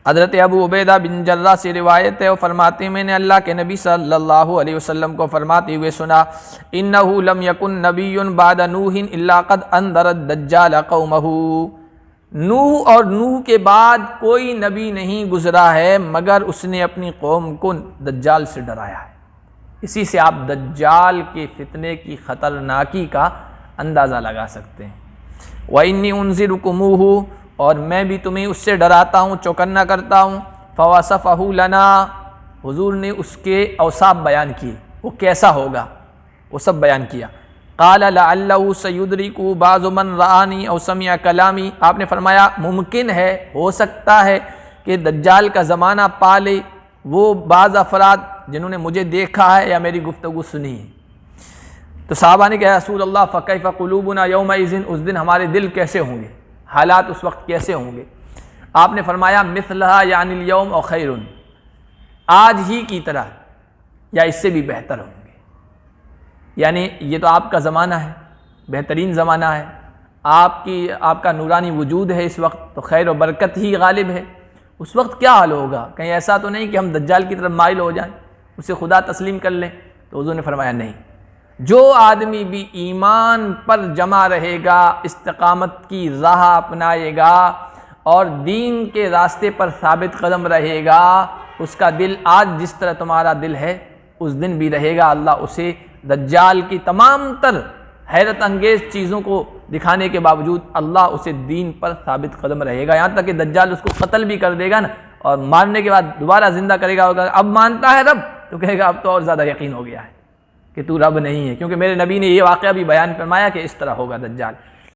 हज़रत अबू उबैदा बिन जर्रा से रिवायत है और फरमाते हैं मैंने अल्लाह के नबी सल्लल्लाहु अलैहि वसल्लम को फरमाते हुए सुना, इन्नहु लम यकुन नबियुन बाद नूहिन इल्ला क़द अंदरद दज्जाल कौमहू। नूह और नूह के बाद कोई नबी नहीं गुजरा है मगर उसने अपनी कौम को दज्जाल से डराया है। इसी से आप दज्जाल के फितने की ख़तरनाकी का अंदाज़ा लगा सकते हैं। व इन्नी उन्ज़िरुकुमूहु, और मैं भी तुम्हें उससे डराता हूँ, चौकन्ना करता हूँ। फ़वसफ़हु लना, हुजूर ने उसके औसाफ बयान किए, वो कैसा होगा वो सब बयान किया। क़ाल लअल्लहु सयुदरिकु बाज़ु मन रआनी औ समिअ कलामी, आपने फरमाया मुमकिन है, हो सकता है कि दज्जाल का ज़माना पा ले वो बाज़ अफराद जिन्होंने मुझे देखा है या मेरी गुफ्तगू सुनी है। तो साहबा ने कहा रसूल अल्लाह फ़कैफ़ क़ुलूबुना यौमइज़िन, उस दिन हमारे दिल कैसे होंगे, हालात उस वक्त कैसे होंगे। आपने फरमाया मिथलहा यानिल यौम और खैरुन, आज ही की तरह या इससे भी बेहतर होंगे। यानी ये तो आपका ज़माना है, बेहतरीन ज़माना है, आपका नूरानी वजूद है इस वक्त, तो खैर और बरकत ही गालिब है। उस वक्त क्या हाल होगा, कहीं ऐसा तो नहीं कि हम दज्जाल की तरफ माइल हो जाएं, उसे खुदा तस्लीम कर लें। तो हुज़ूर ने फरमाया नहीं, जो आदमी भी ईमान पर जमा रहेगा, इस्तिकामत की राह अपनाएगा और दीन के रास्ते पर साबित कदम रहेगा, उसका दिल आज जिस तरह तुम्हारा दिल है उस दिन भी रहेगा। अल्लाह उसे दज्जाल की तमाम तर हैरत अंगेज़ चीज़ों को दिखाने के बावजूद अल्लाह उसे दीन पर साबित कदम रहेगा। यहाँ तक कि दज्जाल उसको कत्ल भी कर देगा ना, और मारने के बाद दोबारा ज़िंदा करेगा, होगा अब मानता है रब, तो कहेगा अब तो और ज़्यादा यकीन हो गया है कि तू रब नहीं है, क्योंकि मेरे नबी ने ये वाक़या भी बयान फरमाया कि इस तरह होगा दज्जाल।